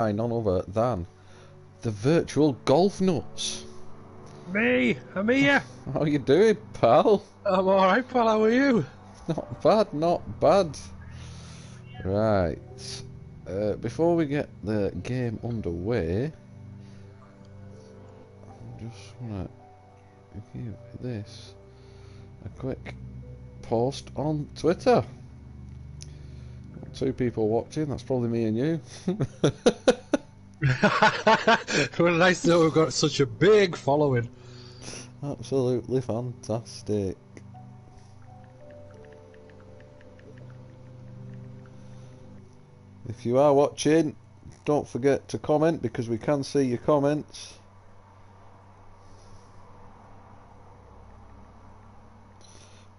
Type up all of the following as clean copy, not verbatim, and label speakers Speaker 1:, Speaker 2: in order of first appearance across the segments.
Speaker 1: by none other than the virtual golf nuts.
Speaker 2: Me, I'm here.
Speaker 1: How you doing, pal?
Speaker 2: I'm alright, pal, how are you?
Speaker 1: Not bad, not bad. Right. Before we get the game underway, I'm just gonna give this a quick post on Twitter. 2 people watching, that's probably me and you.
Speaker 2: Well, nice to know we've got such a big following.
Speaker 1: Absolutely fantastic. If you are watching, don't forget to comment because we can see your comments.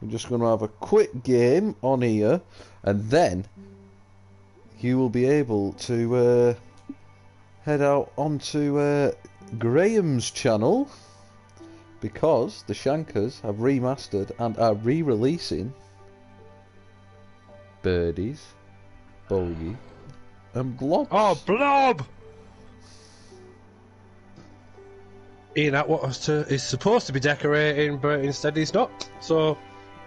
Speaker 1: We're just going to have a quick game on here and then you will be able to head out onto Graham's channel because the Shankers have remastered and are re-releasing Birdies, Bogey and Blob.
Speaker 2: Oh, Blob! Ian Atwater is supposed to be decorating, but instead he's not. So,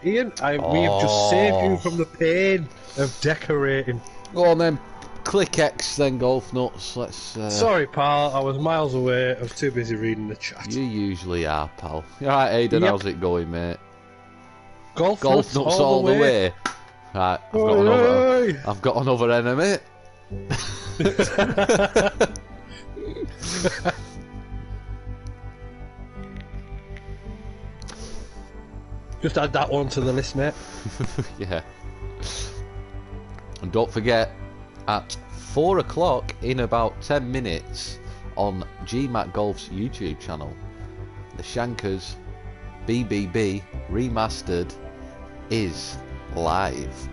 Speaker 2: Ian, we have just saved you from the pain of decorating.
Speaker 1: Go on then, click X then, golf nuts. Let's.
Speaker 2: Sorry, pal, I was miles away. I was too busy reading the chat.
Speaker 1: You usually are, pal. Alright, Aidan,
Speaker 2: Yep.
Speaker 1: how's it going, mate?
Speaker 2: Golf nuts
Speaker 1: all the way. Right, I've got another enemy.
Speaker 2: Just add that one to the list, mate.
Speaker 1: Yeah. And don't forget, at 4 o'clock in about 10 minutes on GMAT Golf's YouTube channel, the Shankers BBB Remastered is live.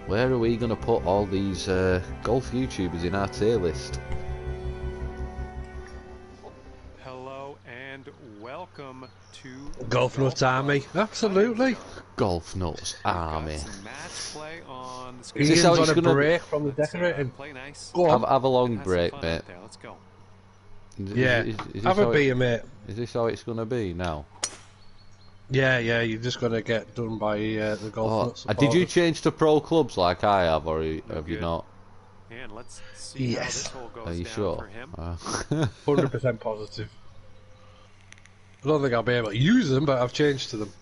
Speaker 1: Where are we going to put all these golf YouTubers in our tier list?
Speaker 3: Hello and welcome to
Speaker 2: Golf Nuts Army. Absolutely.
Speaker 1: Golf Nuts Army.
Speaker 3: Match play on the
Speaker 1: Is this how
Speaker 2: Ian's
Speaker 1: it's
Speaker 2: on a
Speaker 1: gonna
Speaker 2: break from the decorating.
Speaker 3: play nice.
Speaker 2: Go on.
Speaker 1: Have a long break, mate.
Speaker 3: Let's go.
Speaker 2: Yeah.
Speaker 1: Is
Speaker 2: Have a beer, mate.
Speaker 1: Is this how it's going to be now?
Speaker 2: Yeah, you're just going to get done by the Golf Nuts.
Speaker 1: Did you change to pro clubs like I have, or have you
Speaker 3: Good.
Speaker 1: not?
Speaker 3: And let's see how this
Speaker 2: Yes.
Speaker 3: hole goes
Speaker 1: Are you
Speaker 3: down
Speaker 1: sure?
Speaker 3: for him.
Speaker 2: 100% positive. I don't think I'll be able to use them, but I've changed to them.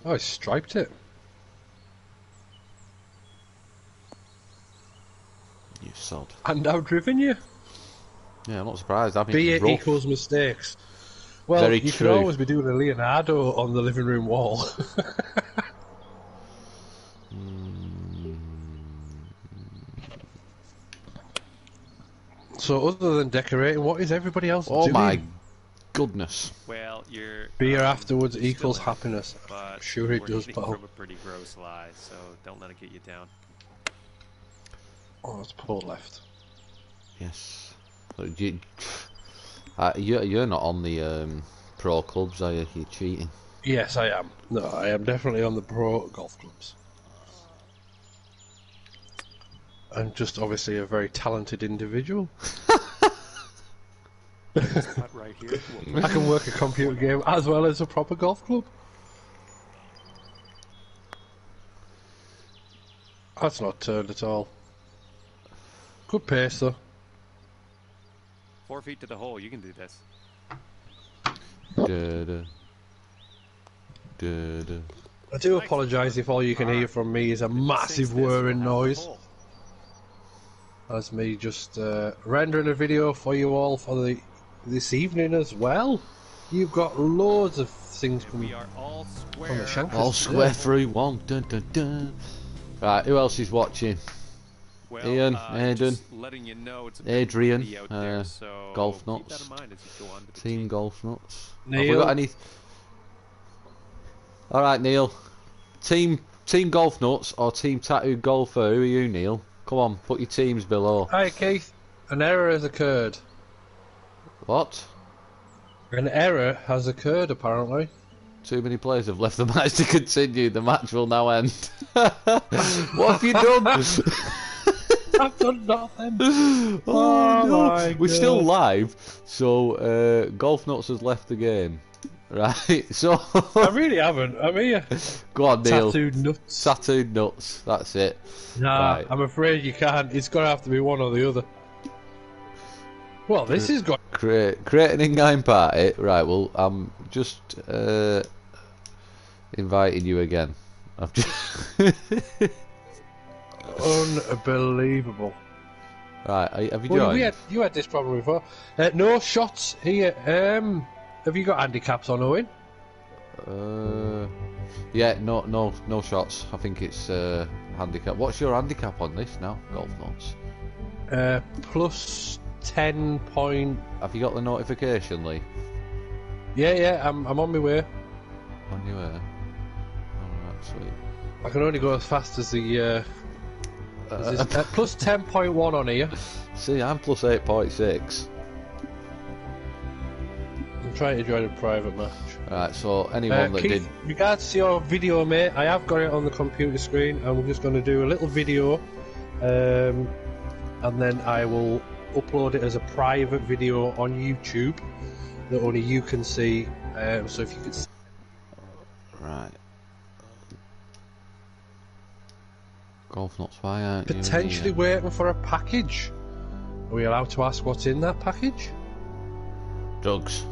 Speaker 2: Oh, I striped it.
Speaker 1: You sod.
Speaker 2: And I've driven you.
Speaker 1: Yeah, I'm not surprised. I
Speaker 2: Be
Speaker 1: mean,
Speaker 2: it equals mistakes. Well,
Speaker 1: Very
Speaker 2: you
Speaker 1: true.
Speaker 2: could always be doing a Leonardo on the living room wall. So, other than decorating, what is everybody else
Speaker 1: Oh
Speaker 2: doing?
Speaker 1: my goodness.
Speaker 3: Well, you're
Speaker 2: Beer afterwards
Speaker 3: you're
Speaker 2: equals
Speaker 3: still in it,
Speaker 2: happiness.
Speaker 3: but
Speaker 2: Sure it
Speaker 3: we're
Speaker 2: does,
Speaker 3: eating
Speaker 2: pal.
Speaker 3: from a pretty gross lie, so don't let it get you down.
Speaker 2: Oh, it's pulled left.
Speaker 1: Yes. So you're not on the pro clubs, are you? You're cheating.
Speaker 2: Yes, I am. No, I am definitely on the pro golf clubs. I'm just obviously a very talented individual.
Speaker 3: This cut right here.
Speaker 2: I can work a computer game as well as a proper golf club. That's not turned at all. Good pace though.
Speaker 3: 4 feet to the hole. You can do this.
Speaker 1: Da-da. Da-da.
Speaker 2: I do apologise if all you can hear from me is a massive whirring noise. That's me just rendering a video for you all for this evening as well. You've got loads of things coming
Speaker 3: We are all
Speaker 2: from the
Speaker 3: square.
Speaker 2: Shankers
Speaker 1: All
Speaker 2: today.
Speaker 1: square through one. Dun, dun, dun. Right, who else is watching?
Speaker 3: Well,
Speaker 1: Ian, Aidan,
Speaker 3: just letting you know it's a bit
Speaker 1: Adrian,
Speaker 3: windy out there, so
Speaker 1: Golf
Speaker 3: keep
Speaker 1: Nuts,
Speaker 3: that in mind as you go on to the
Speaker 1: Team Golf Nuts. Have we
Speaker 2: Neil.
Speaker 1: got any? All right, Neil. Team Golf Nuts or Team Tattoo Golfer? Who are you, Neil? Come on, put your teams below.
Speaker 2: Hi Keith, an error has occurred.
Speaker 1: What?
Speaker 2: An error has occurred apparently.
Speaker 1: Too many players have left the match to continue. The match will now end. What have you done?
Speaker 2: I've done nothing.
Speaker 1: Oh no!
Speaker 2: My
Speaker 1: We're still
Speaker 2: God.
Speaker 1: live, so Golf Nuts has left the game. Right, so
Speaker 2: I really haven't. I'm here.
Speaker 1: go on, Neil.
Speaker 2: Tattooed nuts.
Speaker 1: Tattooed nuts. That's it.
Speaker 2: Nah,
Speaker 1: Right.
Speaker 2: I'm afraid you can't. It's going to have to be one or the other. Well, this is good.
Speaker 1: Create an in-game party. Right. Well, I'm just inviting you again. I've just.
Speaker 2: Unbelievable.
Speaker 1: Right. Have you
Speaker 2: Well,
Speaker 1: joined?
Speaker 2: you had this problem before. No shots here. Have you got handicaps on, Owen?
Speaker 1: Yeah. No shots. I think it's handicap. What's your handicap on this now, Golf Nuts?
Speaker 2: Plus 10 point.
Speaker 1: Have you got the notification, Lee?
Speaker 2: Yeah. I'm on my way.
Speaker 1: On your way. Alright, sweet.
Speaker 2: I can only go as fast as the. Plus 10.1 on here.
Speaker 1: See, I'm plus 8.6.
Speaker 2: I'm trying to join a private match.
Speaker 1: Right, so anyone that
Speaker 2: Keith,
Speaker 1: did.
Speaker 2: regards to your video, mate, I have got it on the computer screen, and we're just going to do a little video, and then I will upload it as a private video on YouTube that only you can see. So if you could.
Speaker 1: Right. Golf Nuts, why aren't you
Speaker 2: Potentially
Speaker 1: here?
Speaker 2: waiting for a package. Are we allowed to ask what's in that package?
Speaker 1: Drugs.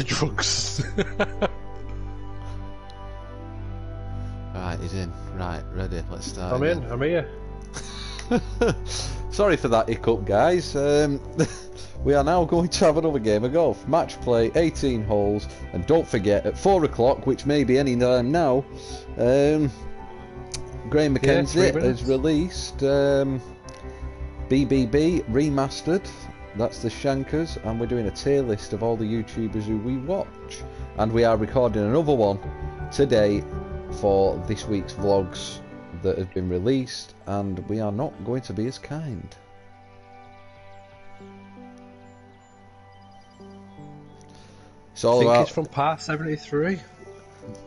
Speaker 2: Drugs.
Speaker 1: Right, he's in. Right, ready, let's start.
Speaker 2: I'm in, I'm here.
Speaker 1: Sorry for that hiccup, guys. We are now going to have another game of golf. Match play, 18 holes, and don't forget, at 4 o'clock, which may be any time now, Graham McKenzie
Speaker 2: 3 minutes.
Speaker 1: has released BBB Remastered. That's the Shankers, and we're doing a tier list of all the YouTubers who we watch. And we are recording another one today for this week's vlogs that have been released, and we are not going to be as kind. It's all
Speaker 2: I think
Speaker 1: about.
Speaker 2: it's from Par 73.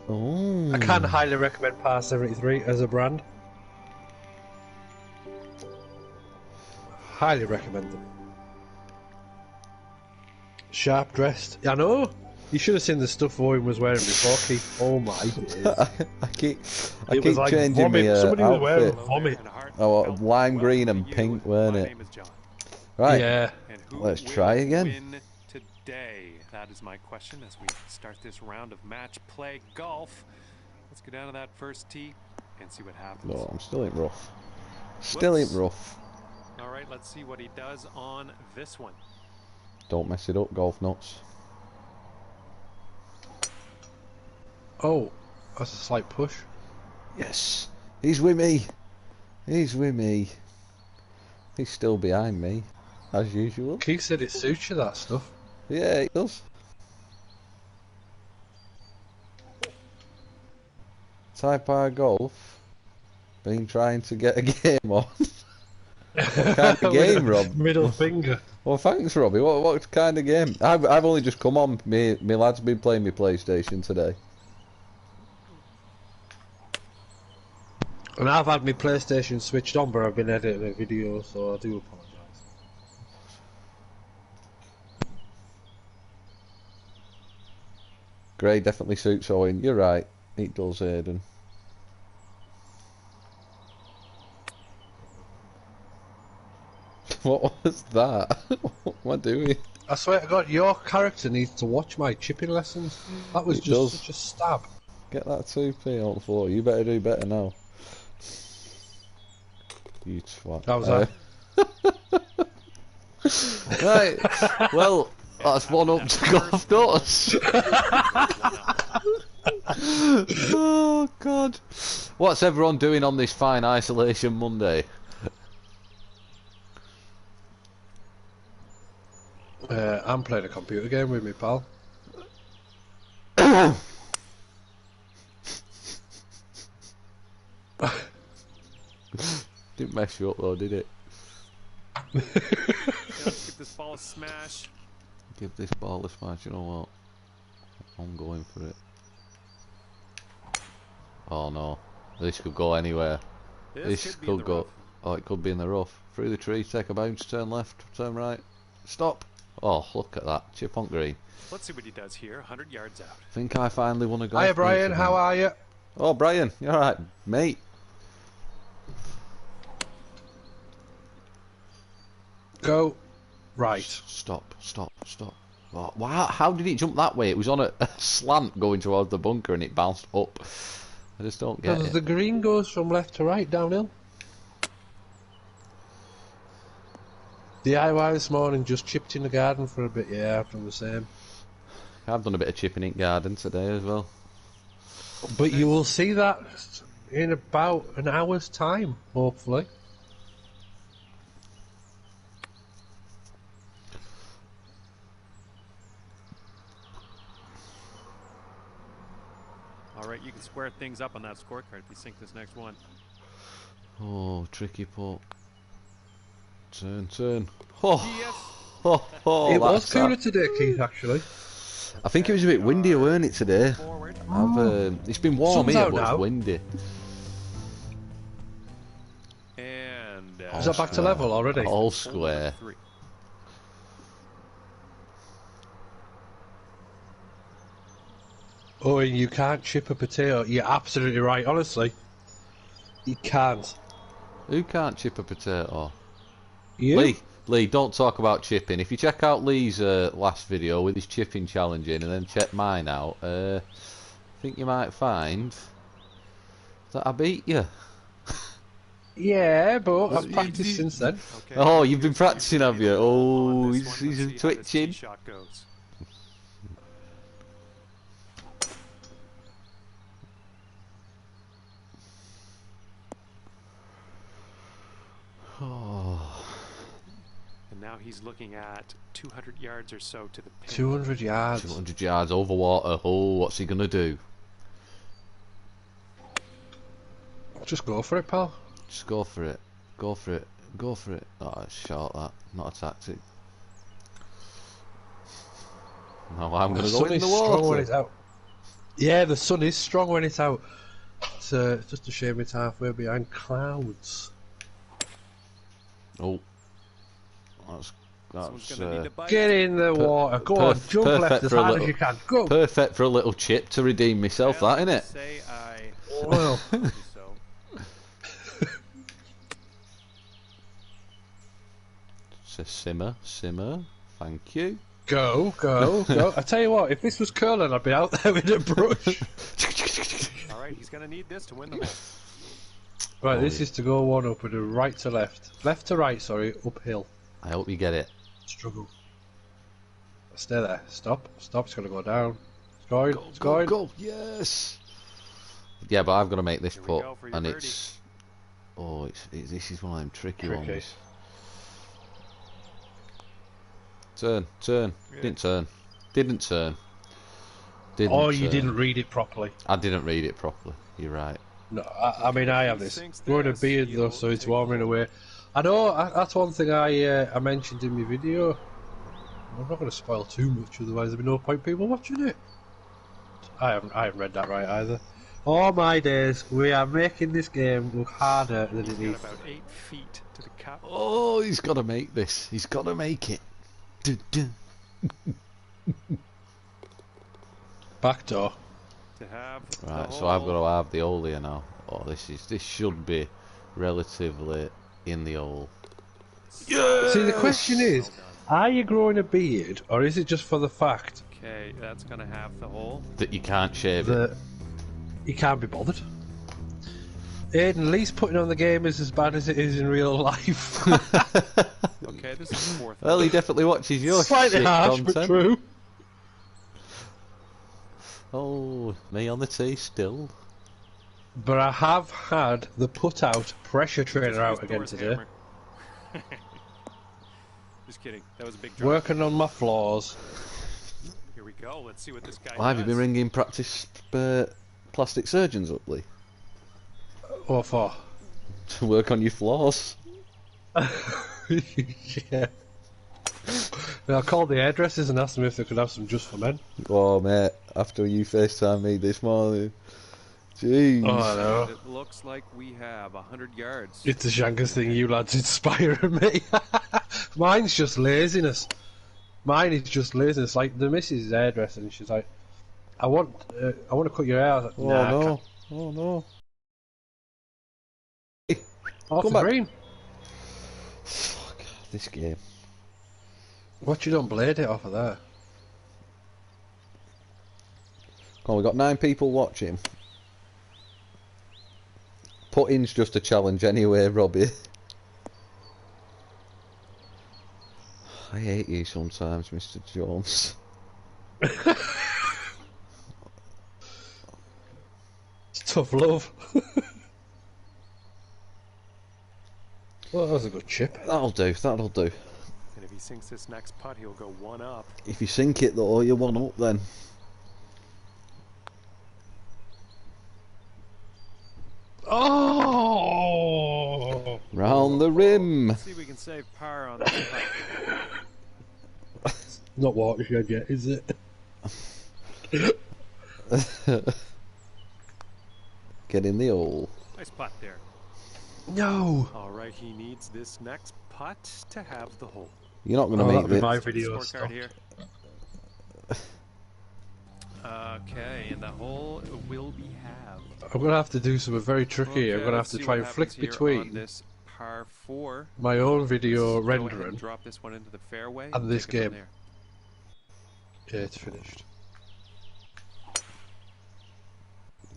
Speaker 1: Oh.
Speaker 2: I can highly recommend Par 73 as a brand. Highly recommend them. Sharp dressed. I know. You should have seen the stuff Owen was wearing before, Keith. Oh my days.
Speaker 1: I keep
Speaker 2: It was like
Speaker 1: changing
Speaker 2: vomit.
Speaker 1: my
Speaker 2: Somebody was wearing
Speaker 1: outfit.
Speaker 2: vomit.
Speaker 1: Oh, lime green and pink, weren't it? Right.
Speaker 2: Yeah.
Speaker 3: And who
Speaker 1: Let's
Speaker 3: will
Speaker 1: try again.
Speaker 3: Win today? That is my question as we start this round of match play golf. Let's go down to that first tee and see what happens.
Speaker 1: No, I'm still in rough. Still in
Speaker 3: Whoops.
Speaker 1: rough.
Speaker 3: All right, let's see what he does on this one.
Speaker 1: Don't mess it up, Golf Nuts.
Speaker 2: Oh, that's a slight push.
Speaker 1: Yes, he's with me. He's with me. He's still behind me, as usual.
Speaker 2: Keith said it suits you, that stuff.
Speaker 1: Yeah, it does. Type R Golf. Been trying to get a game on. What kind of game, Rob?
Speaker 2: Middle finger.
Speaker 1: Well, thanks, Robbie. What kind of game? I've only just come on. My lad's been playing my PlayStation today.
Speaker 2: And I've had my PlayStation switched on, but I've been editing a video, so I do apologise.
Speaker 1: Grey definitely suits Owen. You're right. It does, Aiden. What was that? What am I doing?
Speaker 2: I swear to God, your character needs to watch my chipping lessons. That was
Speaker 1: It
Speaker 2: just
Speaker 1: does.
Speaker 2: such a stab.
Speaker 1: Get that 2p on the floor. You better do better now. You twat.
Speaker 2: How was that?
Speaker 1: Right. Well, that's one up to Golf Nuts. Oh God. What's everyone doing on this fine isolation Monday?
Speaker 2: I'm playing a computer game with me pal.
Speaker 1: Didn't mess you up though, did it?
Speaker 3: Let's give this ball a smash.
Speaker 1: Give this ball a smash, you know what? I'm going for it. Oh no. This could go anywhere. This
Speaker 3: could be in
Speaker 1: could
Speaker 3: the
Speaker 1: go.
Speaker 3: rough.
Speaker 1: Oh, it could be in the rough. Through the tree, take a bounce, turn left, turn right. Stop! Oh, look at that. Chip on green.
Speaker 3: Let's see what he does here. 100 yards out.
Speaker 1: Think I finally won a golf.
Speaker 2: Hiya, Brian.
Speaker 1: match
Speaker 2: How
Speaker 1: again.
Speaker 2: are you?
Speaker 1: Oh, Brian, you alright, mate?
Speaker 2: Go. Right.
Speaker 1: Stop. Oh, wow, how did it jump that way? It was on a slant going towards the bunker and it bounced up. I just don't get
Speaker 2: Because
Speaker 1: it.
Speaker 2: the green goes from left to right downhill. DIY this morning, just chipped in the garden for a bit. Yeah, I've done the same.
Speaker 1: I've done a bit of chipping in garden today as well.
Speaker 2: But you will see that in about an hour's time, hopefully.
Speaker 3: Alright, you can square things up on that scorecard if you sink this next one.
Speaker 1: Oh, tricky putt. Turn. Oh,
Speaker 3: Yes!
Speaker 1: oh,
Speaker 2: It was
Speaker 1: that's
Speaker 2: cooler today, Keith, actually.
Speaker 1: I think it was a bit windier, weren't it, today?
Speaker 3: Forward.
Speaker 1: It's been warm
Speaker 2: Sun's
Speaker 1: here,
Speaker 2: out
Speaker 1: but
Speaker 2: now.
Speaker 1: it's windy.
Speaker 3: And
Speaker 2: Is that back to level already?
Speaker 1: All
Speaker 3: hole
Speaker 1: square.
Speaker 3: number 3.
Speaker 2: Oh, and you can't chip a potato. You're absolutely right, honestly. You can't.
Speaker 1: Who can't chip a potato?
Speaker 2: You?
Speaker 1: Lee, don't talk about chipping. If you check out Lee's last video with his chipping challenge in, and then check mine out, I think you might find that I beat you.
Speaker 2: Yeah, but I've practiced since then.
Speaker 3: Okay,
Speaker 1: Oh, you've been
Speaker 3: here's your
Speaker 1: practicing, have you?
Speaker 3: video on
Speaker 1: Oh,
Speaker 3: this one.
Speaker 1: he's
Speaker 3: Let's see how this tee
Speaker 1: twitching.
Speaker 3: shot goes.
Speaker 1: Oh,
Speaker 3: And now he's looking at 200 yards or so to the pin.
Speaker 2: 200 yards.
Speaker 1: 200 yards over water. Oh, what's he gonna do?
Speaker 2: Just go for it, pal.
Speaker 1: Just go for it. Go for it. Go for it. Oh, it's short, that. Not a tactic. No, I'm going to go
Speaker 2: sun
Speaker 1: in
Speaker 2: is
Speaker 1: the
Speaker 2: strong when
Speaker 1: water.
Speaker 2: it's out. Yeah, the sun is strong when it's out. It's just a shame it's halfway behind clouds.
Speaker 1: Oh. That's
Speaker 3: Someone's gonna need to bite.
Speaker 2: Get in the water. Go on, jump left as
Speaker 1: for a
Speaker 2: hard
Speaker 1: little-
Speaker 2: as you can. Go.
Speaker 1: perfect for a little chip to redeem myself,
Speaker 3: Well,
Speaker 1: that, innit?
Speaker 3: Say I
Speaker 2: Well,
Speaker 3: told you so.
Speaker 1: So simmer. Thank you.
Speaker 2: go. I tell you what, if this was curling, I'd be out there with a brush.
Speaker 3: Alright, he's gonna need this to win the hole.
Speaker 2: Right,
Speaker 1: Oh,
Speaker 2: this
Speaker 1: yeah.
Speaker 2: is to go one up and a right to left. Left to right, sorry, uphill.
Speaker 1: I hope you get it.
Speaker 2: Struggle. Stay there. Stop. It's going to go down. It's going. It's going.
Speaker 1: Go. Yes. Yeah, but I've got to make this
Speaker 3: Here we
Speaker 1: putt,
Speaker 3: go for your
Speaker 1: and
Speaker 3: birdie.
Speaker 1: it's. Oh, this is one of them tricky
Speaker 2: Tricky.
Speaker 1: ones. Turn.
Speaker 3: Yeah.
Speaker 1: Didn't turn.
Speaker 2: Oh, you
Speaker 1: turn.
Speaker 2: didn't read it properly.
Speaker 1: I didn't read it properly. You're right.
Speaker 2: No, I mean I have this.
Speaker 3: Sinks
Speaker 2: Growing a
Speaker 3: this,
Speaker 2: beard though,
Speaker 3: you'll
Speaker 2: so it's
Speaker 3: take
Speaker 2: warming
Speaker 3: the
Speaker 2: away. I know that's one thing I mentioned in my video. I'm not going to spoil too much, otherwise there'll be no point people watching it. I haven't read that right either. All my days, we are making this game look harder than
Speaker 3: He's
Speaker 2: it
Speaker 3: got
Speaker 2: is.
Speaker 3: about 8 feet to the cup.
Speaker 1: Oh, he's got to make this. He's got to make it.
Speaker 2: Back door.
Speaker 3: To have
Speaker 1: Right,
Speaker 3: the
Speaker 1: so I've
Speaker 3: hole.
Speaker 1: got to have the hole here now. Oh, this should be relatively in the hole.
Speaker 2: See, the question is, are you growing a beard, or is it just for the fact
Speaker 3: Okay, that's gonna have the hole.
Speaker 1: That you can't shave it.
Speaker 2: that you can't be bothered? Aiden, Lee's putting on the game is as bad as it is in real life.
Speaker 3: Okay, this is the fourth.
Speaker 1: Well, he definitely watches your
Speaker 2: Slightly
Speaker 1: shit
Speaker 2: harsh,
Speaker 1: content.
Speaker 2: but true.
Speaker 1: Oh, me on the tee still.
Speaker 2: But I have had the put-out pressure trainer out again
Speaker 3: Thor's
Speaker 2: today,
Speaker 3: hammer. Just kidding. That was a big drop.
Speaker 2: working on my flaws.
Speaker 3: Here we go. Let's see what this guy
Speaker 1: Why have you
Speaker 3: does.
Speaker 1: been ringing practice plastic surgeons up, Lee?
Speaker 2: What for?
Speaker 1: To work on your flaws.
Speaker 2: Yeah. I called the hairdressers and asked them if they could have some just for men.
Speaker 1: Oh, mate, after you FaceTime me this morning. Jeez.
Speaker 2: Oh, I know.
Speaker 3: It looks like we have 100 yards.
Speaker 2: It's the shankest thing you lads inspiring me. Mine's just laziness. Mine is just laziness. Like the missus' hairdresser, and she's like, "I want to cut your hair." I was like,
Speaker 1: Oh,
Speaker 2: nah, I
Speaker 1: no.
Speaker 2: can't."
Speaker 1: Oh, no.
Speaker 2: Off
Speaker 1: Come
Speaker 2: the
Speaker 1: back.
Speaker 2: green.
Speaker 1: Fuck, this game.
Speaker 2: What you don't blade it off of there?
Speaker 1: Come on, we've got 9 people watching. Putting's just a challenge anyway, Robbie. I hate you sometimes, Mr. Jones.
Speaker 2: It's tough love. Well, that was a good chip.
Speaker 1: That'll do, that'll do.
Speaker 3: And if he sinks this next putt, he'll go 1 up.
Speaker 1: If you sink it though, you're 1 up then.
Speaker 2: Oh!
Speaker 1: Round the rim.
Speaker 3: Let's see if we can save par on this putt.
Speaker 2: Not watershed yet, is it?
Speaker 1: Get in the hole.
Speaker 3: Nice putt there.
Speaker 2: No.
Speaker 3: All right, he needs this next putt to have the hole.
Speaker 1: You're not going to
Speaker 2: Oh,
Speaker 1: make
Speaker 2: that'll be
Speaker 1: this.
Speaker 2: my
Speaker 3: Let's get the
Speaker 2: video
Speaker 3: scorecard
Speaker 2: stopped.
Speaker 3: here. Okay, and the hole will be halved.
Speaker 2: I'm gonna have to do something very tricky. I'm gonna have to try and flick between
Speaker 3: this par 4.
Speaker 2: my own video
Speaker 3: Go ahead and
Speaker 2: rendering
Speaker 3: drop this one into the fairway
Speaker 2: and this
Speaker 3: take it from
Speaker 2: game.
Speaker 3: there.
Speaker 2: Yeah, it's finished.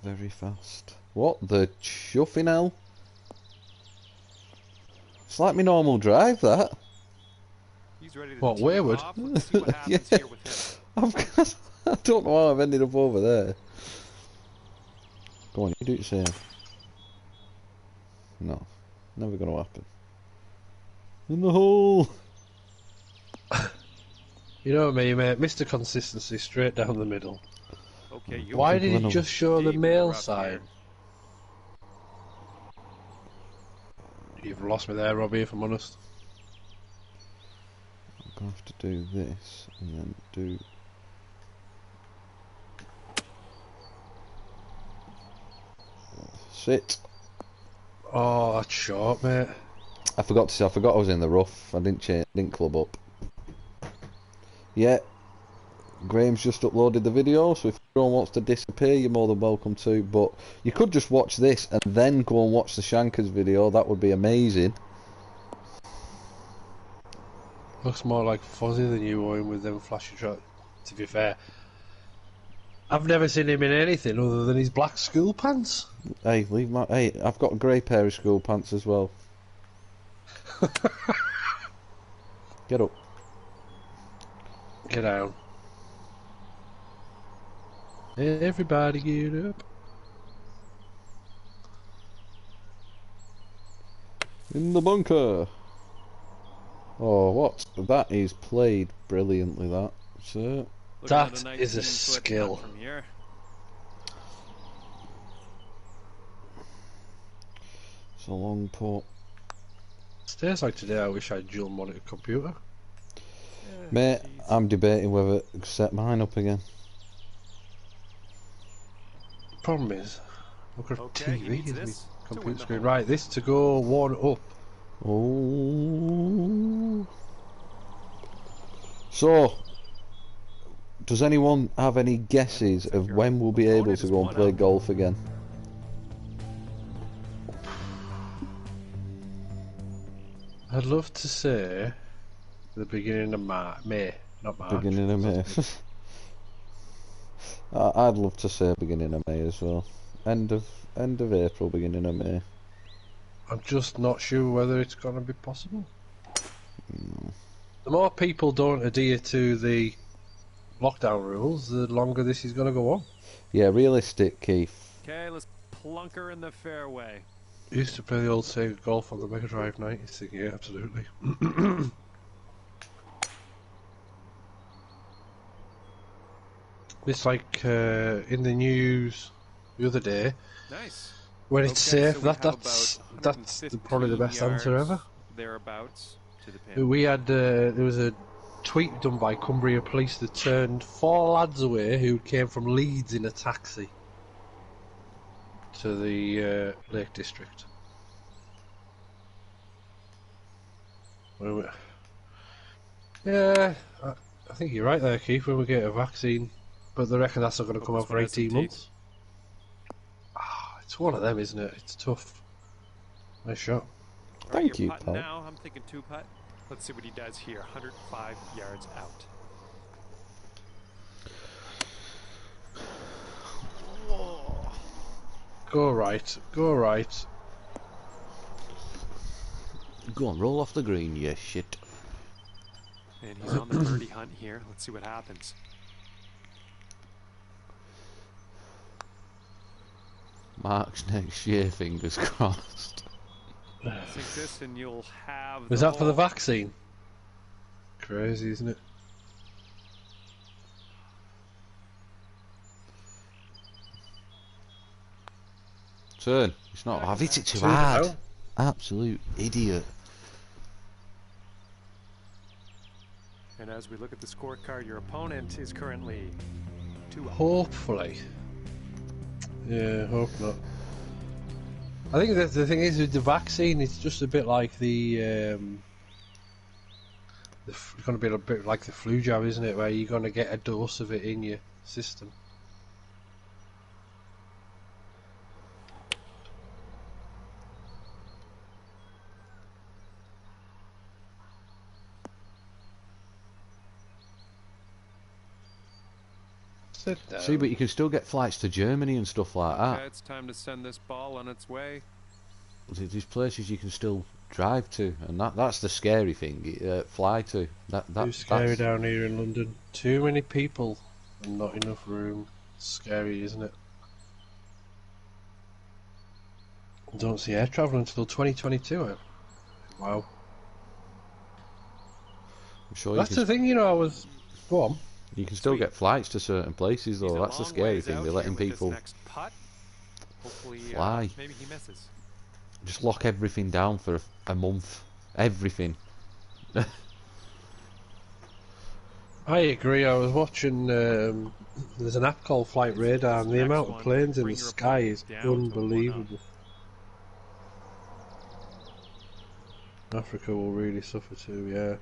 Speaker 1: Very fast. What the chuffing hell? It's like my normal drive, that.
Speaker 3: He's ready to
Speaker 2: What,
Speaker 3: tee
Speaker 2: wayward?
Speaker 3: off. Let's see what happens
Speaker 1: Yeah.
Speaker 3: here with him.
Speaker 1: I don't know how I've ended up over there. Go on, you do it same. No, never going to happen. In the hole.
Speaker 2: You know me, mate. Mr. Consistency, straight down the middle.
Speaker 3: Okay, you
Speaker 2: Why did
Speaker 1: Glenn
Speaker 2: he just show the
Speaker 3: Deep
Speaker 2: male
Speaker 3: rough
Speaker 2: side?
Speaker 3: here.
Speaker 2: You've lost me there, Robbie, if I'm honest.
Speaker 1: I'm going to have to do this and then do... Sit.
Speaker 2: Oh, that's short, mate.
Speaker 1: I forgot to say, I forgot I was in the rough. I didn't club up. Yeah. Graham's just uploaded the video, so if anyone wants to disappear, you're more than welcome to. But you could just watch this and then go and watch the Shankers video. That would be amazing.
Speaker 2: Looks more like Fuzzy than you, Owen, with them flashy shots. To be fair, I've never seen him in anything other than his black school pants.
Speaker 1: Hey, leave my... Hey, I've got a grey pair of school pants as well. Get up.
Speaker 2: Get down. Everybody get up.
Speaker 1: In the bunker. Oh, what? That is played brilliantly, that, sir.
Speaker 3: Looking at
Speaker 2: That
Speaker 3: a
Speaker 2: is a
Speaker 3: 19-foot
Speaker 2: skill.
Speaker 3: putt from here.
Speaker 1: It's a long putt.
Speaker 2: Days like today, I wish I had dual monitor computer.
Speaker 1: Mate,
Speaker 3: Jeez.
Speaker 1: I'm debating whether to set mine up again.
Speaker 2: Problem is, look at
Speaker 3: Okay, he
Speaker 2: TV
Speaker 3: needs
Speaker 2: is me
Speaker 3: this to win
Speaker 2: computer
Speaker 3: the
Speaker 2: screen.
Speaker 3: hole.
Speaker 2: Right, this to go 1 up.
Speaker 1: Oh. So, does anyone have any guesses of when we'll be able to go and play golf again?
Speaker 2: I'd love to say the beginning of May, not March.
Speaker 1: Beginning of May. I'd love to say beginning of May as well. End of April, beginning of May.
Speaker 2: I'm just not sure whether it's going to be possible. The more people don't adhere to the lockdown rules, the longer this is going to go on.
Speaker 1: Yeah, realistic, Keith.
Speaker 3: Okay, let's plunk her in the fairway.
Speaker 2: I used to play the old Sega Golf on the Mega Drive 96, yeah, absolutely. It's like in the news the other day,
Speaker 3: Nice.
Speaker 2: when it's
Speaker 3: Okay,
Speaker 2: safe,
Speaker 3: so we have
Speaker 2: that's
Speaker 3: about
Speaker 2: probably the best
Speaker 3: 115
Speaker 2: answer ever.
Speaker 3: yards thereabouts to the pin.
Speaker 2: We had there was a tweet done by Cumbria Police that turned 4 lads away who came from Leeds in a taxi to the Lake District. Yeah, I think you're right there, Keith, when we get a vaccine, but they reckon that's not going to come out for 18 months. It's one of them, isn't it? It's tough. Nice shot.
Speaker 1: Thank you, Paul.
Speaker 3: Now I'm thinking 2-putt. Let's see what he does here. 105 yards out.
Speaker 2: Go right. Go right.
Speaker 1: Go on, roll off the green, you shit.
Speaker 3: And he's on the birdie hunt here. Let's see what happens.
Speaker 1: Mark's next year, fingers crossed.
Speaker 3: Sink this and you'll have.
Speaker 2: Was that for the vaccine? Crazy, isn't it?
Speaker 1: Turn. It's not. I've hit it too
Speaker 2: Turn
Speaker 1: hard.
Speaker 2: out.
Speaker 1: Absolute idiot.
Speaker 3: And as we look at the scorecard, your opponent is currently 2 up.
Speaker 2: Hopefully. Yeah, hope not. I think that the thing is with the vaccine, it's just a bit like it's going to be a bit like the flu jab, isn't it? Where you're going to get a dose of it in your system. Sit down.
Speaker 1: See, but you can still get flights to Germany and stuff like that.
Speaker 3: Okay, it's time to send this ball on its way.
Speaker 1: There's places you can still drive to, and that's the scary thing. Fly to.
Speaker 2: Too scary down here in London. Too many people and not enough room. Scary, isn't it? Don't see air travel until 2022. Wow.
Speaker 1: I'm sure
Speaker 2: That's the thing, you know. Go on.
Speaker 1: You can still get flights to certain places, though. That's the scary thing. They're letting people fly.
Speaker 3: Maybe he misses.
Speaker 1: Just lock everything down for a month. Everything.
Speaker 2: I agree. I was watching. There's an app called Flight Radar, and the amount of planes in the sky is unbelievable. Africa will really suffer too, yeah.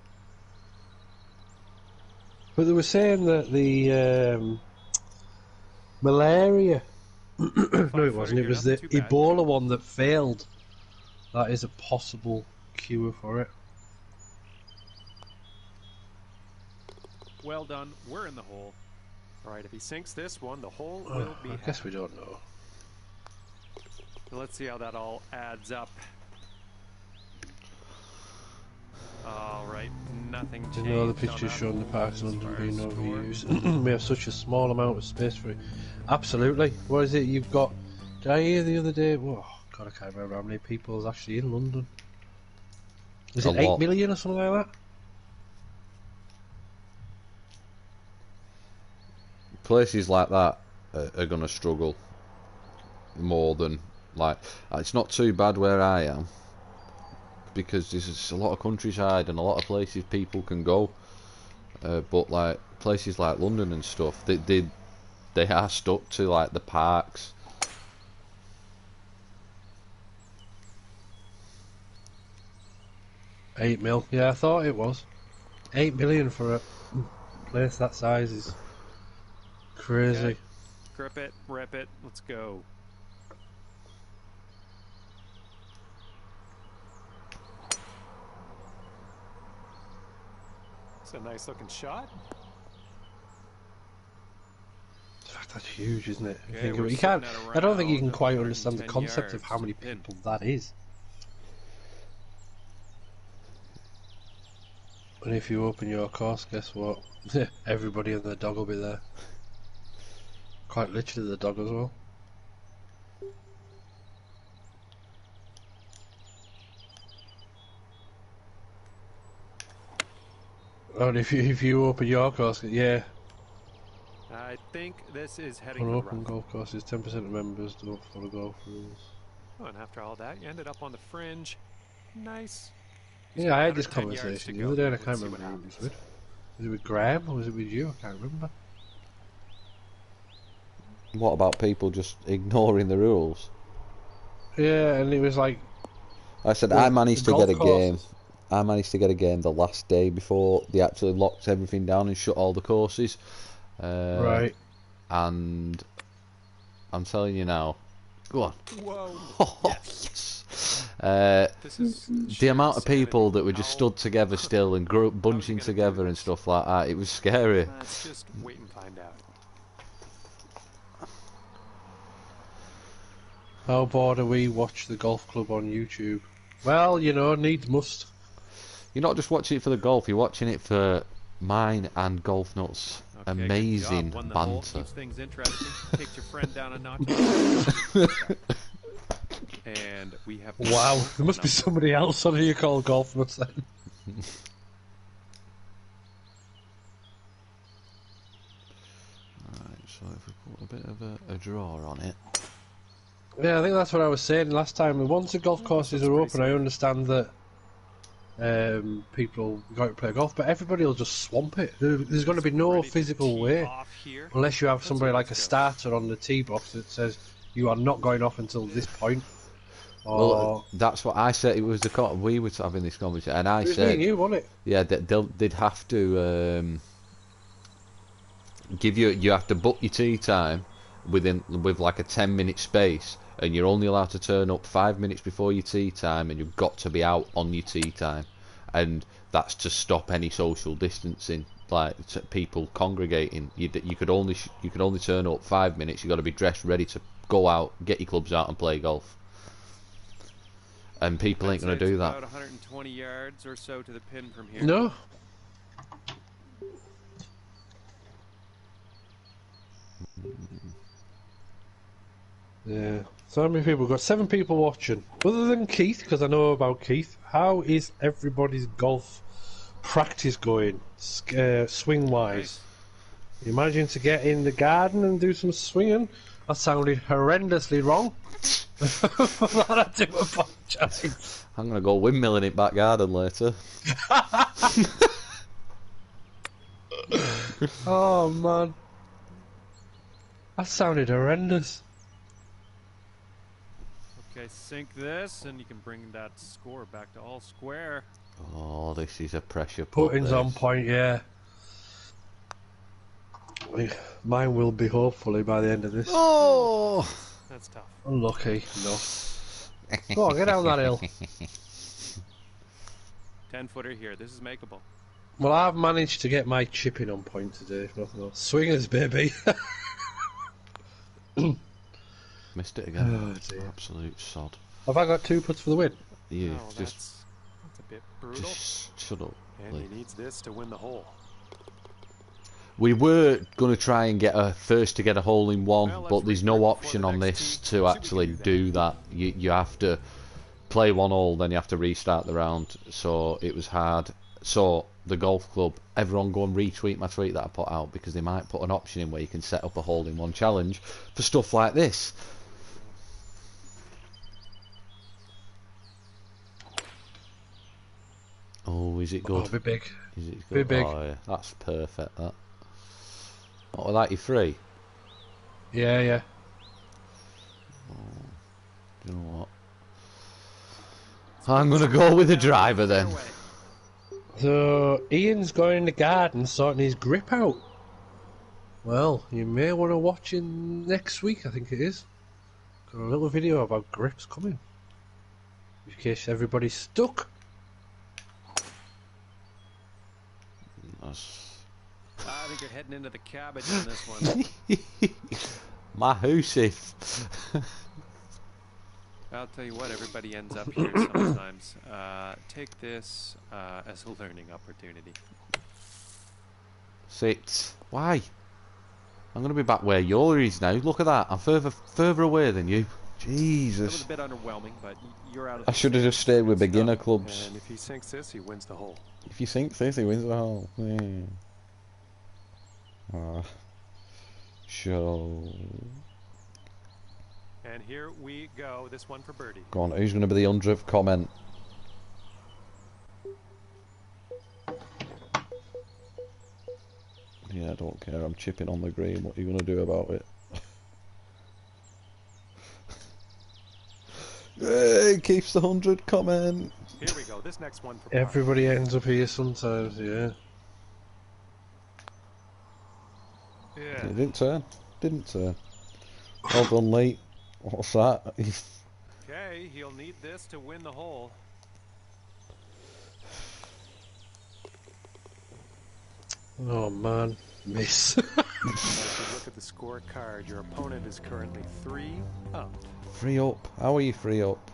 Speaker 2: But they were saying that the malaria. No, it wasn't. It was the Ebola one that failed. That is a possible cure for it.
Speaker 3: Well done. We're in the hole. All right, if he sinks this one, the hole will be.
Speaker 2: I guess we don't know.
Speaker 3: Let's see how that all adds up. All right, nothing changed.
Speaker 2: Do you know the pictures showing the parks in London being overused? We have such a small amount of space for it. Absolutely. What is it you've got? Did I hear the other day? Oh, God, I can't remember how many people is actually in London. Is it 8 million or something like that?
Speaker 1: Places like that are going to struggle more than, like, it's not too bad where I am, because there's a lot of countryside and a lot of places people can go, but like places like London and stuff, they are stuck to like the parks.
Speaker 2: $8 million. Yeah, I thought it was 8 million for a place that size is crazy.
Speaker 3: Okay. Grip it, rip it, let's go. It's a nice looking shot.
Speaker 2: In fact, that's huge, isn't it?
Speaker 3: Okay,
Speaker 2: You can't. I don't think you can quite understand the concept of how many people that is. And if you open your course, guess what? Everybody and their dog will be there. Quite literally the dog as well. And if you open your course, yeah.
Speaker 3: I think this is heading
Speaker 2: On
Speaker 3: to the
Speaker 2: open
Speaker 3: rough.
Speaker 2: golf courses, 10% of members don't follow golf rules.
Speaker 3: Oh, and after all that, you ended up on the fringe. Nice.
Speaker 2: Yeah, I had this
Speaker 3: 110 yards
Speaker 2: conversation
Speaker 3: to
Speaker 2: the
Speaker 3: go.
Speaker 2: other day and I
Speaker 3: Let's
Speaker 2: can't
Speaker 3: see what
Speaker 2: remember who it was
Speaker 3: happens.
Speaker 2: with. Was it with Graham or was it with you? I can't remember.
Speaker 1: What about people just ignoring the rules?
Speaker 2: Yeah, and it was like...
Speaker 1: I said
Speaker 2: Well,
Speaker 1: I managed to
Speaker 2: golf
Speaker 1: get a game.
Speaker 2: courses.
Speaker 1: I managed to get a game the last day before they actually locked everything down and shut all the courses.
Speaker 2: Right.
Speaker 1: And I'm telling you now, go on.
Speaker 3: Whoa.
Speaker 1: Yes.
Speaker 3: This is
Speaker 1: The amount of
Speaker 3: insanity.
Speaker 1: people that were just stood together still and bunching
Speaker 3: gonna do
Speaker 1: together and
Speaker 3: this?
Speaker 1: stuff like that, it was scary.
Speaker 3: Let's just wait and find out.
Speaker 2: How bored are we? Watch the golf club on YouTube. Well, you know, needs must.
Speaker 1: You're not just watching it for the golf, you're watching it for mine and Golf Nuts.
Speaker 3: Okay, good
Speaker 1: Amazing
Speaker 3: job. Won the hole.
Speaker 1: banter.
Speaker 3: Keeps things interesting. Takes your friend down a notch. And we have...
Speaker 2: Wow, there must be somebody else on here called Golf Nuts then.
Speaker 1: Right, so if we put a bit of a draw on it.
Speaker 2: Yeah, I think that's what I was saying last time. Once the golf courses are open, I understand that people go out to play golf, but everybody will just swamp it. There's going to be no
Speaker 3: Ready to
Speaker 2: physical
Speaker 3: tee
Speaker 2: way
Speaker 3: off here.
Speaker 2: unless you have
Speaker 3: Let's
Speaker 2: somebody
Speaker 3: see
Speaker 2: like a
Speaker 3: this go.
Speaker 2: starter on the tee box that says you are not going off until this point. Or
Speaker 1: Well, that's what I said. It was we were having this conversation, and I
Speaker 2: it was me
Speaker 1: said,
Speaker 2: and you, wasn't it?
Speaker 1: yeah, they'd have to give you have to book your tea time with like a 10-minute space, and you're only allowed to turn up 5 minutes before your tea time, and you've got to be out on your tea time, and that's to stop any social distancing, like people congregating. You could only turn up 5 minutes. You've got to be dressed ready to go out, get your clubs out, and play golf. And people ain't going to do that.
Speaker 3: About 120 yards or so to the pin from here.
Speaker 2: No. Yeah. So how many people? We've got 7 people watching. Other than Keith, because I know about Keith, how is everybody's golf practice going, swing-wise? Imagine to get in the garden and do some swinging. That sounded horrendously wrong. For that, I do apologise.
Speaker 1: I'm going to go windmilling it back garden later.
Speaker 2: Oh man, that sounded horrendous.
Speaker 3: Okay, sink this, and you can bring that score back to all square.
Speaker 1: Oh, this is a pressure putt.
Speaker 2: Putting's on point, yeah. Mine will be hopefully by the end of this.
Speaker 1: Oh!
Speaker 3: That's tough.
Speaker 2: Unlucky, no. Go on, get down that hill.
Speaker 3: 10-footer here. This is makeable.
Speaker 2: Well, I've managed to get my chipping on point today, if nothing else. Swingers, baby.
Speaker 1: Missed it again.
Speaker 2: Oh, dear.
Speaker 1: Absolute sod.
Speaker 2: Have I got 2 putts for the win?
Speaker 1: You
Speaker 3: Oh,
Speaker 1: just
Speaker 3: that's a bit brutal.
Speaker 1: shut up.
Speaker 3: And
Speaker 1: Lee.
Speaker 3: he needs this to win the hole.
Speaker 1: We were going to try and get a hole in one,
Speaker 3: Well, let's
Speaker 1: but there's no
Speaker 3: restart
Speaker 1: option
Speaker 3: before the
Speaker 1: on
Speaker 3: next
Speaker 1: this
Speaker 3: tee.
Speaker 1: to
Speaker 3: See what we
Speaker 1: actually
Speaker 3: can do
Speaker 1: do that. You have to play one hole, then you have to restart the round. So it was hard. So the golf club, everyone go and retweet my tweet that I put out, because they might put an option in where you can set up a hole in one challenge for stuff like this. Oh, is it good?
Speaker 2: Oh, be big.
Speaker 1: Is it
Speaker 2: Be
Speaker 1: good?
Speaker 2: big.
Speaker 1: Oh, yeah. That's perfect, that. What, was that, you free?
Speaker 2: Yeah, yeah.
Speaker 1: Do you know what? I'm going to go with the driver then.
Speaker 2: So, Ian's going in the garden sorting his grip out. Well, you may want to watch him next week, I think it is. Got a little video about grips coming. In case everybody's stuck.
Speaker 3: I think you're heading into the cabbage on this one.
Speaker 1: My hoosies.
Speaker 3: I'll tell you what, everybody ends up here sometimes. Take this as a learning opportunity.
Speaker 1: 6. Why? I'm going to be back where yours now. Look at that. I'm further away than you.
Speaker 3: That was
Speaker 1: Jesus.
Speaker 3: a bit underwhelming, but you're out of
Speaker 1: I
Speaker 3: the
Speaker 1: should have
Speaker 3: sand.
Speaker 1: just stayed with
Speaker 3: Good
Speaker 1: beginner
Speaker 3: stuff.
Speaker 1: clubs.
Speaker 3: And if he sinks this, he wins the hole.
Speaker 1: If you think this, he wins the hole. Yeah. Show.
Speaker 3: And here we go. This one for birdie.
Speaker 1: Go on, who's going to be the 100th comment? don't care. I'm chipping on the green. What are you going to do about it? Hey, keeps the 100 comment.
Speaker 3: Here we go. This next one for
Speaker 2: Everybody ends up here sometimes, yeah.
Speaker 3: Yeah.
Speaker 1: It didn't turn. Didn't turn. Well done, Lee. What's that?
Speaker 3: Okay, he'll need this to win the hole.
Speaker 2: Oh man, miss.
Speaker 3: As you look at the scorecard, your opponent is currently 3 up.
Speaker 1: 3 up. How are you 3 up?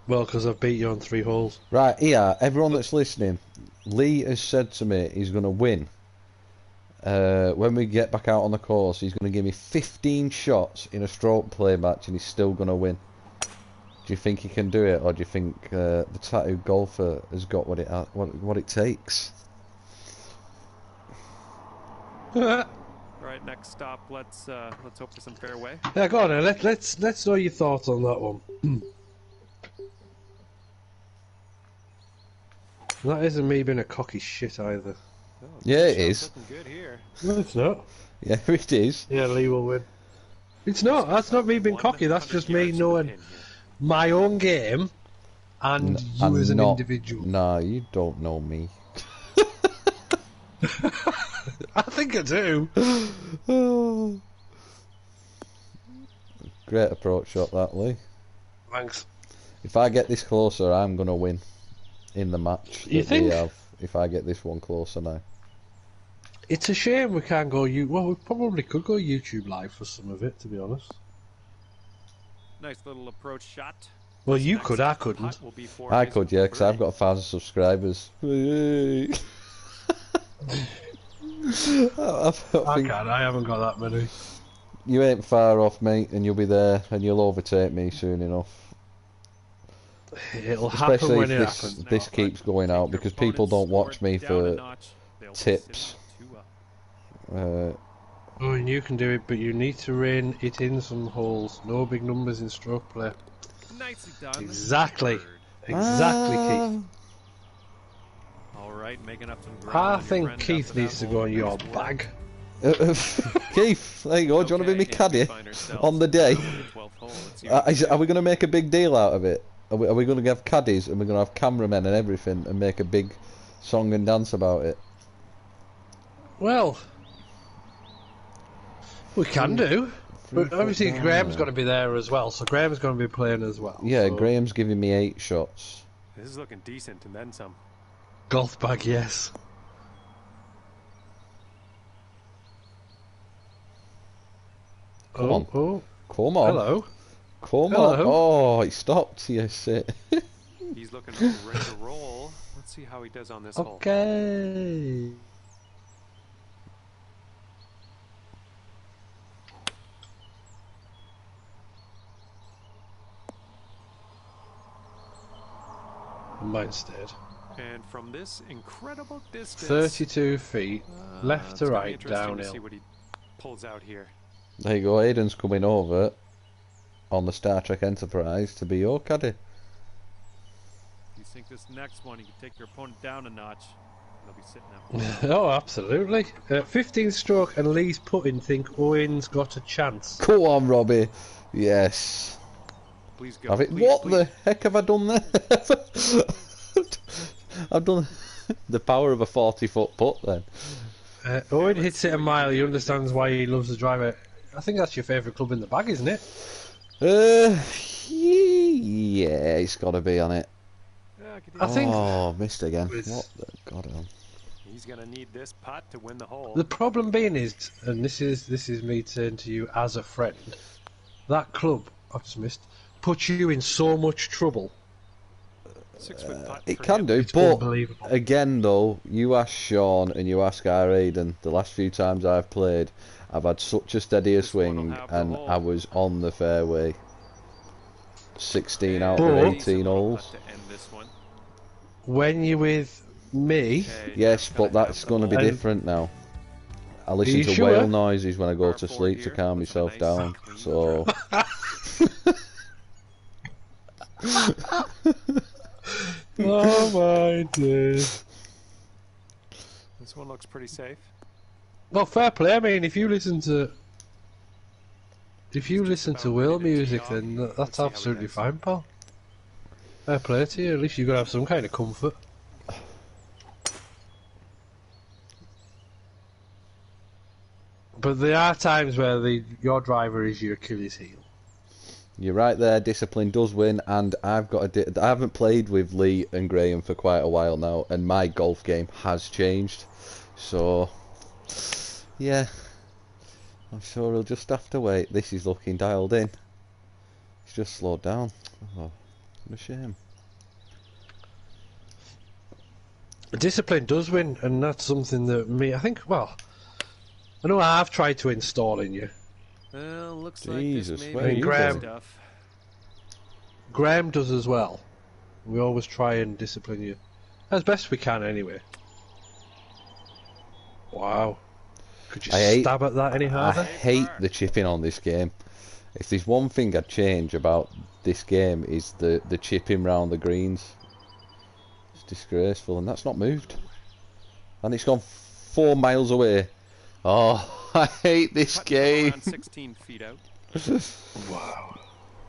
Speaker 2: Well, because I've beat you on 3 holes.
Speaker 1: Right, here, everyone that's listening, Lee has said to me he's going to win. When we get back out on the course, he's going to give me 15 shots in a stroke play match and he's still going to win. Do you think he can do it, or do you think the tattooed golfer has got what it takes?
Speaker 3: Right, next stop. Let's hope for some fairway.
Speaker 2: Yeah, go on then. Let's know your thoughts on that one. That isn't me being a cocky shit either.
Speaker 3: Oh,
Speaker 1: Yeah, it is.
Speaker 3: Looking good here.
Speaker 2: No, it's not.
Speaker 1: Yeah, it is.
Speaker 2: Yeah, Lee will win. It's not. That's not me being cocky. That's just me knowing my own game and you as an individual.
Speaker 1: Nah, you don't know me.
Speaker 2: I think I do.
Speaker 1: Great approach shot, that, Lee.
Speaker 2: Thanks.
Speaker 1: If I get this closer, I'm going to win in the match
Speaker 2: You
Speaker 1: that we
Speaker 2: think?
Speaker 1: have. If I get this one closer now.
Speaker 2: It's a shame we can't go. Well, we probably could go YouTube live for some of it, to be honest.
Speaker 3: Nice little approach shot.
Speaker 2: Well,
Speaker 3: This
Speaker 2: you
Speaker 3: next
Speaker 2: could. I
Speaker 3: putt
Speaker 2: couldn't.
Speaker 3: will be for
Speaker 1: I
Speaker 3: his
Speaker 1: could, yeah, because I've got 1,000 subscribers. Hey. I think
Speaker 2: I haven't got that many.
Speaker 1: you ain't far off, mate, and you'll be there, and you'll overtake me soon enough.
Speaker 2: It'll happen
Speaker 1: Especially
Speaker 2: when
Speaker 1: if
Speaker 2: it
Speaker 1: this
Speaker 2: happens.
Speaker 1: this keeps going out, because people don't watch me for tips.
Speaker 2: Oh, and you can do it, but you need to rein it in some holes. No big numbers in stroke play.
Speaker 3: Nicely done.
Speaker 2: Exactly. Exactly, Keith.
Speaker 3: All right, making up some ground.
Speaker 2: I
Speaker 3: on your
Speaker 2: think
Speaker 3: friend
Speaker 2: Keith
Speaker 3: after
Speaker 2: needs
Speaker 3: that
Speaker 2: to go
Speaker 3: hole.
Speaker 2: in your
Speaker 3: Nice work.
Speaker 2: bag.
Speaker 1: Keith, there you go. Do you want to be my
Speaker 3: Okay, and we
Speaker 1: caddy
Speaker 3: find ourselves
Speaker 1: on the day?
Speaker 3: on the 12th hole. Let's see what we
Speaker 1: Are we going to make a big deal out of it? Are we going to have caddies and we're going to have cameramen and everything and make a big song and dance about it?
Speaker 2: Well, we can do. But obviously Graham's going to be there as well, so Graham's going to be playing as well.
Speaker 1: Yeah,
Speaker 2: so.
Speaker 1: Graham's giving me 8 shots.
Speaker 3: This is looking decent, and then some.
Speaker 2: Golf bag, yes.
Speaker 1: Come on.
Speaker 2: Oh,
Speaker 1: Come on.
Speaker 2: hello.
Speaker 1: Come
Speaker 2: Hello.
Speaker 1: on. Oh, he stopped. Yes, it.
Speaker 3: He's looking ready to roll. Let's see how he does on this hole.
Speaker 2: Okay. Mine's dead.
Speaker 3: And from this incredible distance,
Speaker 2: 32 feet, left
Speaker 3: it's
Speaker 2: to
Speaker 3: gonna be
Speaker 2: right,
Speaker 3: interesting to
Speaker 2: downhill.
Speaker 3: see what he pulls out here.
Speaker 1: There you go. Aiden's coming over on the Star Trek Enterprise to be your caddy.
Speaker 3: You think this next one, you can take your opponent down a notch. They'll be sitting up.
Speaker 2: Oh, absolutely. 15 stroke and Lee's putting think Owen's got a chance.
Speaker 1: Come on, Robbie. Yes.
Speaker 3: Please go.
Speaker 1: Have it.
Speaker 3: Please,
Speaker 1: What
Speaker 3: please.
Speaker 1: the heck have I done there? I've done the power of a 40-foot putt then.
Speaker 2: Owen hits it a mile, he understands why he loves the driver. I think that's your favourite club in the bag, isn't it?
Speaker 1: Yeah, it's got to be on it.
Speaker 3: Yeah, could he-
Speaker 2: I think
Speaker 1: Oh, missed again.
Speaker 2: It's-
Speaker 1: What the goddamn?
Speaker 3: He's going to need this putt to win the hole.
Speaker 2: the problem being is, and this is me saying to you as a friend, that club, I've just missed, puts you in so much trouble.
Speaker 3: 6-foot putt
Speaker 1: It
Speaker 3: for
Speaker 1: can
Speaker 3: him.
Speaker 1: do,
Speaker 2: It's
Speaker 1: but
Speaker 2: unbelievable.
Speaker 1: again though, you ask Sean and you ask our Aiden, the last few times I've played, I've had such a steadier
Speaker 3: This one will
Speaker 1: swing
Speaker 3: have the
Speaker 1: and
Speaker 3: hole.
Speaker 1: I was on the fairway 16 out
Speaker 2: But-
Speaker 1: of
Speaker 3: Needs a
Speaker 1: 18
Speaker 3: little
Speaker 1: holes.
Speaker 3: putt to end this one.
Speaker 2: When you're with me,
Speaker 3: Okay,
Speaker 1: Yes,
Speaker 3: gonna
Speaker 1: but
Speaker 3: have
Speaker 1: that's
Speaker 3: the
Speaker 1: going to be
Speaker 3: hole.
Speaker 2: And-
Speaker 1: different now. I listen
Speaker 2: you
Speaker 1: to
Speaker 2: sure?
Speaker 1: whale noises when I go
Speaker 3: Par
Speaker 1: to
Speaker 3: four
Speaker 1: sleep to
Speaker 3: here.
Speaker 1: calm
Speaker 3: Looks like a
Speaker 1: myself
Speaker 3: nice
Speaker 1: down.
Speaker 3: clean
Speaker 1: So
Speaker 2: oh my days.
Speaker 3: This one looks pretty safe.
Speaker 2: Well, fair play. I mean, if you listen to Will music, then that's absolutely fine, pal. Fair play to you. At least you've got to have some kind of comfort. But there are times where your driver is your Achilles heel.
Speaker 1: You're right there. Discipline does win, and I've got I haven't played with Lee and Graham for quite a while now, and my golf game has changed. So, yeah, I'm sure he'll just have to wait. This is looking dialed in. It's just slowed down. Oh, what a shame.
Speaker 2: Discipline does win, and that's something that I think, well, I know I've tried to install in you.
Speaker 3: Well, looks
Speaker 1: Jesus,
Speaker 3: like
Speaker 1: where
Speaker 3: this
Speaker 1: are
Speaker 3: may
Speaker 1: you
Speaker 3: be
Speaker 2: Graham.
Speaker 3: stuff.
Speaker 2: Graham does as well. We always try and discipline you. As best we can, anyway. Wow. Could you stab at that any
Speaker 1: I
Speaker 2: harder?
Speaker 1: hate the chipping on this game. If there's one thing I'd change about this game is the chipping round the greens. It's disgraceful, and that's not moved. And it's gone 4 miles away. Oh, I hate this game.
Speaker 3: Around 16 feet out.
Speaker 2: Wow.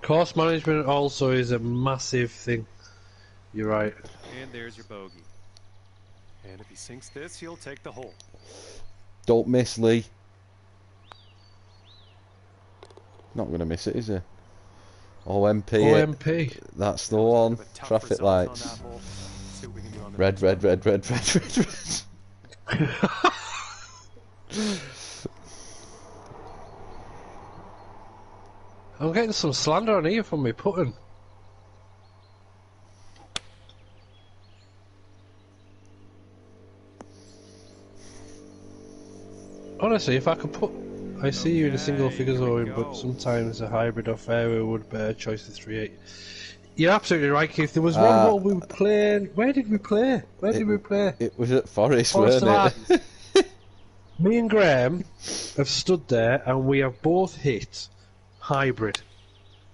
Speaker 2: Course management also is a massive thing. You're right.
Speaker 3: And there's your bogey. And if he sinks this, he'll take the hole.
Speaker 1: Don't miss, Lee. Not going to miss it, is he? OMP.
Speaker 2: OMP.
Speaker 1: That's the one.
Speaker 3: Bit of a tough
Speaker 1: Traffic
Speaker 3: result on
Speaker 1: lights.
Speaker 3: that hole. See what we can do on the
Speaker 1: Red,
Speaker 3: next
Speaker 1: red,
Speaker 3: one.
Speaker 1: red, red, red, red, red.
Speaker 2: I'm getting some slander on here from me putting. Honestly, if I could put... I see you in a single figure
Speaker 3: here we
Speaker 2: zone, but
Speaker 3: go.
Speaker 2: sometimes a hybrid or fairway would better choice the 3-8. You're absolutely right, Keith. There was one hole we were playing... Where did we play?
Speaker 1: It was at Forest,
Speaker 2: Forest
Speaker 1: weren't
Speaker 2: of
Speaker 1: it?
Speaker 2: Me and Graham have stood there and we have both hit hybrid.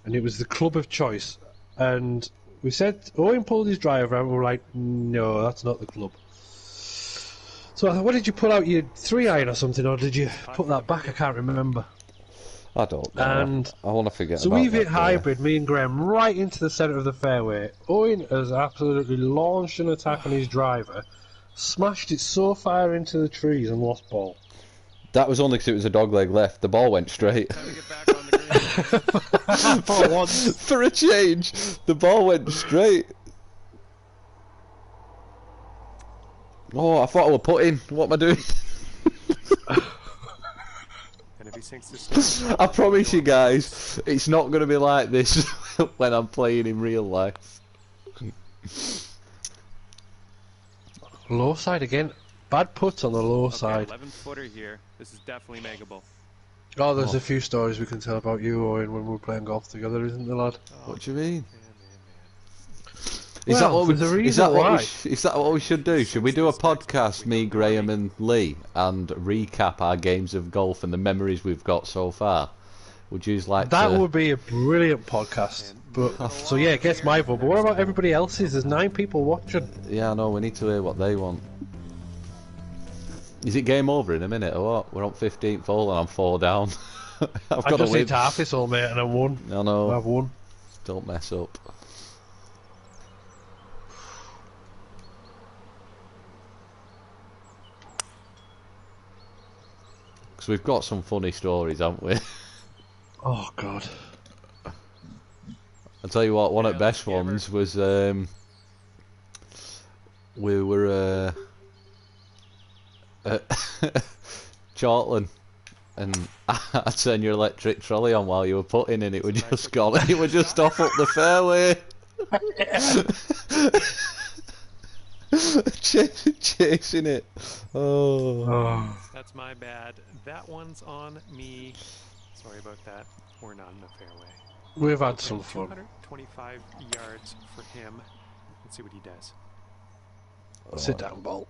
Speaker 2: And it was the club of choice. And we said, Owen pulled his driver and we were like, no, that's not the club. So I thought, what did you pull out? Your 3-iron or something, or did you put that back? I can't remember.
Speaker 1: I don't know.
Speaker 2: And
Speaker 1: I want to forget
Speaker 2: so
Speaker 1: about
Speaker 2: we've
Speaker 1: that
Speaker 2: hit
Speaker 1: player.
Speaker 2: hybrid, me and Graham, right into the centre of the fairway. Owen has absolutely launched an attack on his driver, smashed it so far into the trees and lost ball.
Speaker 1: That was only because it was a dogleg left. The ball went straight.
Speaker 3: Time to get back on the green.
Speaker 2: For once.
Speaker 1: For a change, the ball went straight. Oh, I thought I were putting. What am I doing?
Speaker 3: And if he sinks this time,
Speaker 1: I promise you guys, it's not going to be like this when I'm playing in real life.
Speaker 2: Low side again. Bad putt on the low
Speaker 3: okay,
Speaker 2: side.
Speaker 3: 11-footer here. This is definitely makeable.
Speaker 2: Oh, there's a few stories we can tell about you, Owen, when we were playing golf together, isn't there, lad?
Speaker 1: What do you mean?
Speaker 3: Man.
Speaker 1: Is that what we?
Speaker 2: there's a
Speaker 1: Is
Speaker 2: reason
Speaker 1: that what
Speaker 2: why.
Speaker 1: is that what we should do? Should we do a podcast, me, Graham, and Lee, and recap our games of golf and the memories we've got so far? Would you like
Speaker 2: That
Speaker 1: to?
Speaker 2: would be a brilliant podcast. But so yeah, it gets my vote. But what about everybody else's? There's 9 people watching.
Speaker 1: Yeah, I know. We need to hear what they want. Is it game over in a minute or what? We're on 15th hole and I'm 4 down. I've
Speaker 2: I
Speaker 1: got to
Speaker 2: just
Speaker 1: win.
Speaker 2: hit half this all, mate, and I won.
Speaker 1: I know.
Speaker 2: I've won.
Speaker 1: Don't mess up. Because we've got some funny stories, haven't we?
Speaker 2: Oh God.
Speaker 1: I'll tell you what, one of the
Speaker 3: Yeah,
Speaker 1: best
Speaker 3: let's give her.
Speaker 1: ones was we were at Chartland and I turned your electric trolley on while you were putting and it was just gone. It was just off up the fairway. Chasing it. Oh.
Speaker 2: Oh.
Speaker 3: That's my bad. That one's on me. Sorry about that. We're not in the fairway.
Speaker 2: We've had some fun.
Speaker 3: 225 yards for him. Let's see what he does.
Speaker 2: Sit down, ball.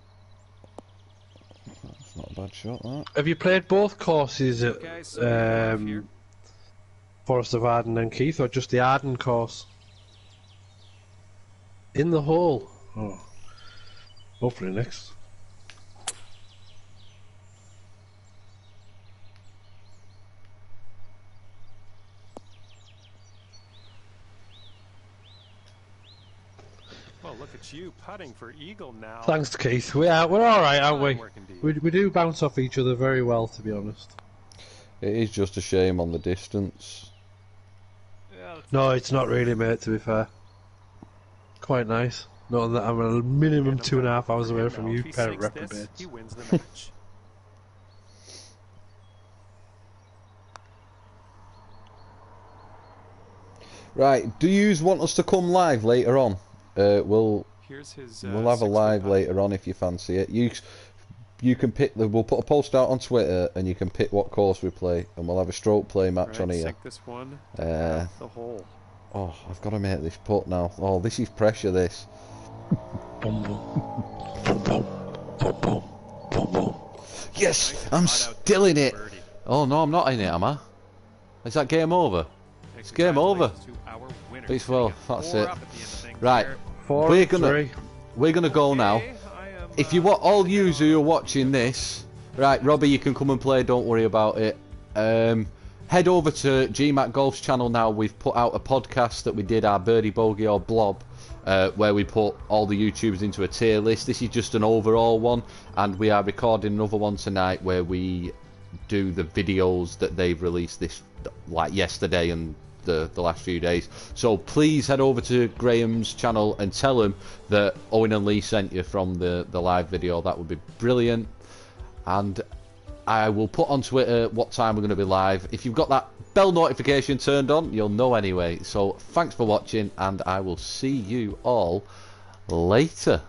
Speaker 1: That's not a bad shot, that.
Speaker 2: Have you played both courses at
Speaker 3: Okay, so we're off here.
Speaker 2: Forest of Arden and Keith, or just the Arden course? In the hole. Oh. Hopefully next.
Speaker 3: you putting for eagle now.
Speaker 2: Thanks, Keith. We're all right, aren't we?
Speaker 3: Fine work indeed.
Speaker 2: We do bounce off each other very well, to be honest.
Speaker 1: It is just a shame on the distance.
Speaker 3: Yeah, that's
Speaker 2: No, it's not really, mate. To be fair, quite nice. Not that I'm a minimum 2.5 hours away from you,
Speaker 3: If he
Speaker 2: pair of
Speaker 3: sinks this,
Speaker 2: reprobates.
Speaker 3: he wins the match.
Speaker 1: Right, do you want us to come live later on? We'll
Speaker 3: Here's his,
Speaker 1: have a
Speaker 3: 6-foot
Speaker 1: live
Speaker 3: putt.
Speaker 1: later on if you fancy it. You can pick we'll put a post out on Twitter and you can pick what course we play, and we'll have a stroke play match
Speaker 3: Right,
Speaker 1: on here.
Speaker 3: sink this one.
Speaker 1: Uh,
Speaker 3: The hole.
Speaker 1: Oh, I've got to make this putt now. Oh, this is pressure, this.
Speaker 2: Boom, boom. Boom, boom. Boom, boom. Boom, boom.
Speaker 1: Yes,
Speaker 3: Nice
Speaker 1: I'm
Speaker 3: shot out
Speaker 1: still in
Speaker 3: there,
Speaker 1: it.
Speaker 3: birdie.
Speaker 1: Oh, no, I'm not in it, am I? Is that game over?
Speaker 3: It's
Speaker 1: game over.
Speaker 3: Peace,
Speaker 1: well, that's it. Right,
Speaker 2: Four,
Speaker 1: we're gonna
Speaker 2: three.
Speaker 1: go now. If you want all yous who are watching this, right, Robbie, you can come and play. Don't worry about it. Head over to GMAT Golf's channel now. We've put out a podcast that we did, our birdie bogey or blob, where we put all the YouTubers into a tier list. This is just an overall one, and we are recording another one tonight where we do the videos that they've released this, like yesterday and the last few days. So please head over to Graham's channel and tell him that Owen and Lee sent you from the live video. That would be brilliant. And I will put on Twitter what time we're going to be live. If you've got that bell notification turned on, you'll know anyway. So thanks for watching, and I will see you all later.